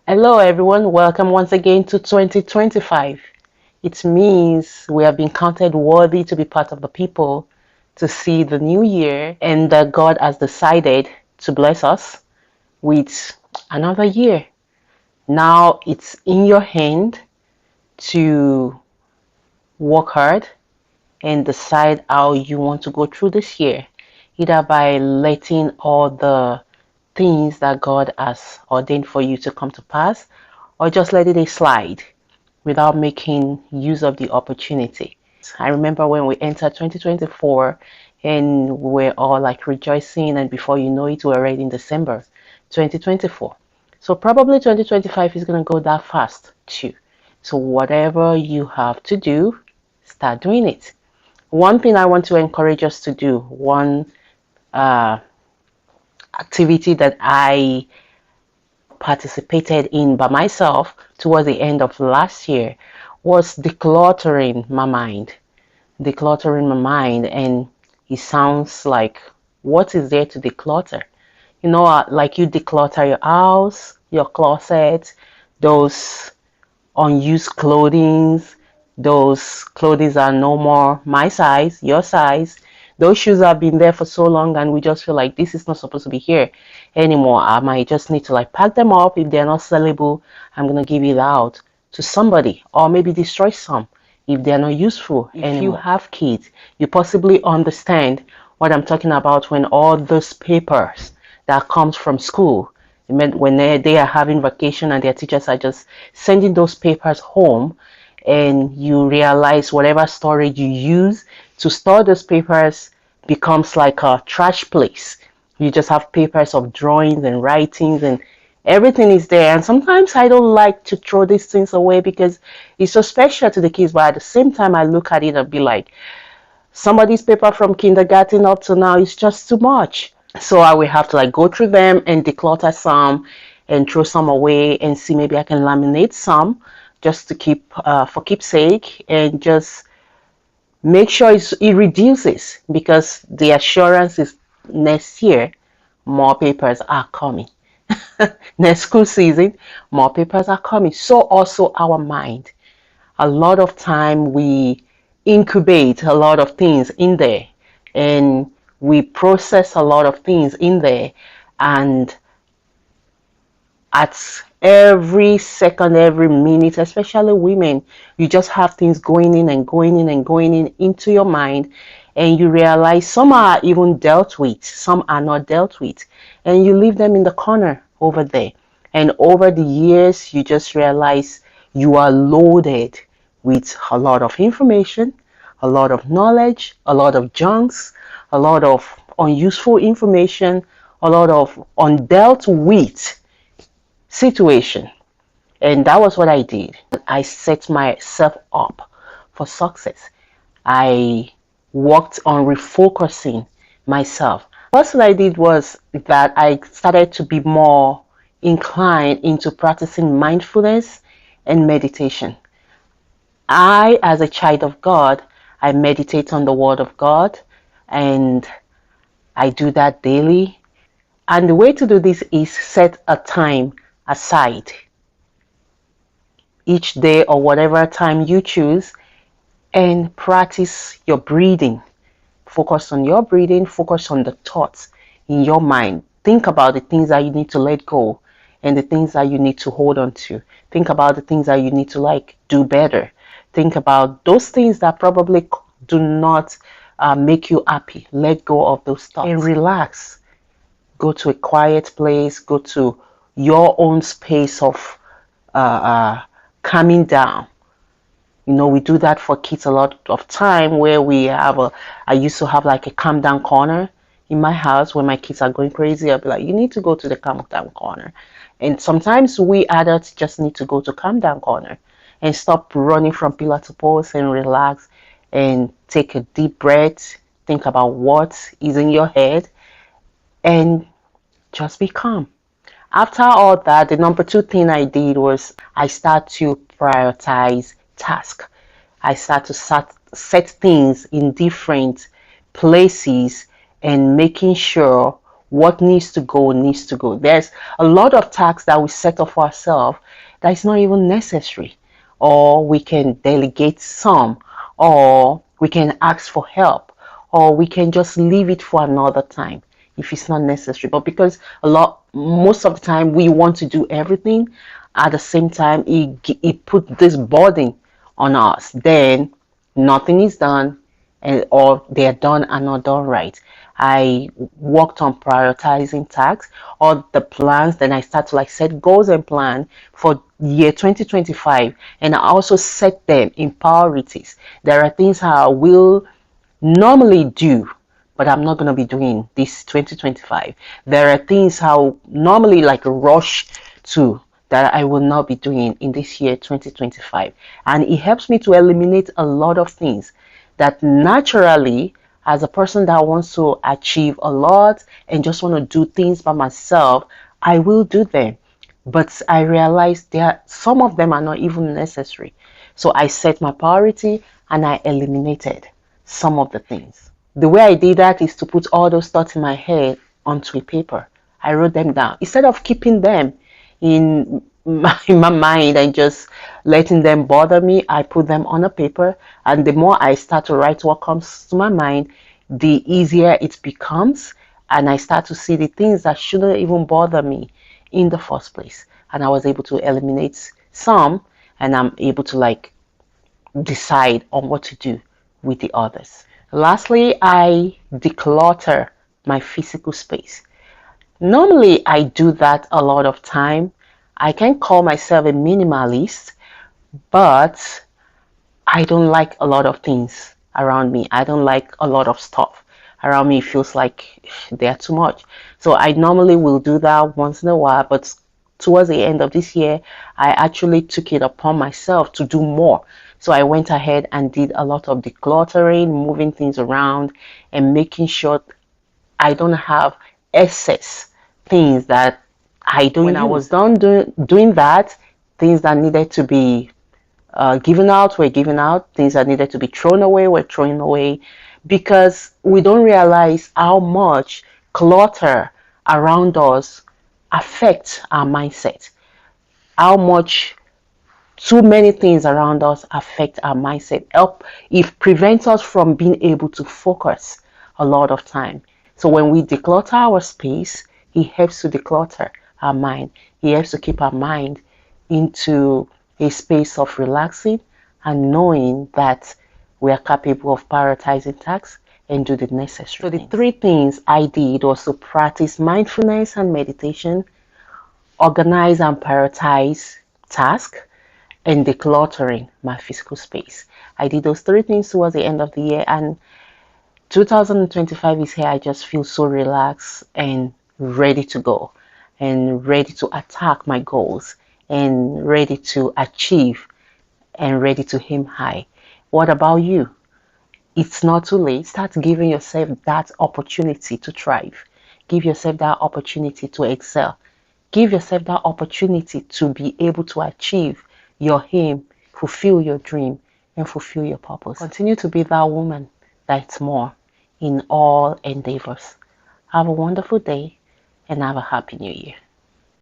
Hello everyone, welcome once again to 2025. It means we have been counted worthy to be part of the people to see the new year, and that God has decided to bless us with another year. Now it's in your hand to work hard and decide how you want to go through this year, either by letting all the things that God has ordained for you to come to pass, or just letting it slide without making use of the opportunity. I remember when we entered 2024 and we were all like rejoicing, and before you know it, we're already in December 2024. So probably 2025 is going to go that fast too. So whatever you have to do, start doing it. One thing I want to encourage us to do, one uh, activity that I participated in by myself towards the end of last year, was decluttering my mind. Decluttering my mind, and it sounds like, what is there to declutter? Like you declutter your house, your closet, those unused clothing, those clothes are no more my size, your size. Those shoes have been there for so long and we just feel like this is not supposed to be here anymore. I might just need to like pack them up. If they're not sellable, I'm going to give it out to somebody, or maybe destroy some if they're not useful anymore. If you have kids, you possibly understand what I'm talking about when all those papers that comes from school, when they are having vacation and their teachers are just sending those papers home, and you realize whatever storage you use to store those papers becomes like a trash place. You just have papers of drawings and writings and everything is there. And sometimes I don't like to throw these things away because it's so special to the kids, but at the same time I look at it and be like, somebody's paper from kindergarten up to now is just too much. So I will have to like go through them and declutter some and throw some away and see maybe I can laminate some just to keep for keepsake, and just make sure it reduces, because the assurance is next year more papers are coming. Next school season, more papers are coming. So also our mind. A lot of time we incubate a lot of things in there, and we process a lot of things in there, and at every second, every minute, especially women, you just have things going in and going in and going in into your mind, and you realize some are even dealt with, some are not dealt with, and you leave them in the corner over there. And over the years, you just realize you are loaded with a lot of information, a lot of knowledge, a lot of junks, a lot of unuseful information, a lot of undealt with situation. And that was what I did. I set myself up for success. I worked on refocusing myself. First, what I did was that I started to be more inclined into practicing mindfulness and meditation. As a child of God, I meditate on the Word of God, and I do that daily. And the way to do this is set a time aside each day, or whatever time you choose, and practice your breathing. Focus on your breathing, focus on the thoughts in your mind. Think about the things that you need to let go and the things that you need to hold on to. Think about the things that you need to like do better. Think about those things that probably do not make you happy. Let go of those thoughts and relax. Go to a quiet place, go to your own space of calming down. We do that for kids a lot of time, where I used to have like a calm down corner in my house. When my kids are going crazy, I'll be like, you need to go to the calm down corner. And sometimes we adults just need to go to calm down corner and stop running from pillar to post and relax and take a deep breath. Think about what is in your head and just be calm. After all that, the number 2 thing I did was I start to prioritize tasks. I start to set things in different places and making sure What needs to go needs to go. There's a lot of tasks that we set up for ourselves that is not even necessary, or we can delegate some, or we can ask for help, or we can just leave it for another time if it's not necessary. But because most of the time we want to do everything at the same time, it put this burden on us. Then nothing is done, or they're done and not done right. I worked on prioritizing tasks or the plans. Then I start to like set goals and plan for year 2025, and I also set them in priorities. There are things I will normally do, but I'm not going to be doing this 2025. There are things I'll normally like rush to that I will not be doing in this year 2025. And it helps me to eliminate a lot of things that naturally, as a person that wants to achieve a lot and just want to do things by myself, I will do them. But I realize some of them are not even necessary. So I set my priority and I eliminated some of the things. The way I did that is to put all those thoughts in my head onto a paper. I wrote them down. Instead of keeping them in my mind and just letting them bother me, I put them on a paper. And the more I start to write what comes to my mind, the easier it becomes. And I start to see the things that shouldn't even bother me in the first place. And I was able to eliminate some, and I'm able to like decide on what to do with the others. Lastly, I declutter my physical space. Normally, I do that a lot of time. I can call myself a minimalist, but I don't like a lot of things around me. I don't like a lot of stuff around me. It feels like they're too much. So I normally will do that once in a while, but towards the end of this year, I actually took it upon myself to do more. So I went ahead and did a lot of decluttering, moving things around, and making sure I don't have excess things that I don't use. When I was done doing that, things that needed to be given out were given out. Things that needed to be thrown away were thrown away, because we don't realize how much clutter around us affects our mindset, how much too many things around us affect our mindset. It prevents us from being able to focus a lot of time. So when we declutter our space, it helps to declutter our mind. It helps to keep our mind into a space of relaxing and knowing that we are capable of prioritizing tasks and do the necessary. So the three things I did was to practice mindfulness and meditation, organize and prioritize tasks, and decluttering my physical space. I did those three things towards the end of the year, and 2025 is here. I just feel so relaxed and ready to go, and ready to attack my goals, and ready to achieve, and ready to aim high. What about you? It's not too late. Start giving yourself that opportunity to thrive. Give yourself that opportunity to excel. Give yourself that opportunity to be able to achieve your aim, fulfill your dream, and fulfill your purpose. Continue to be that woman that's more in all endeavors. Have a wonderful day, and have a happy new year.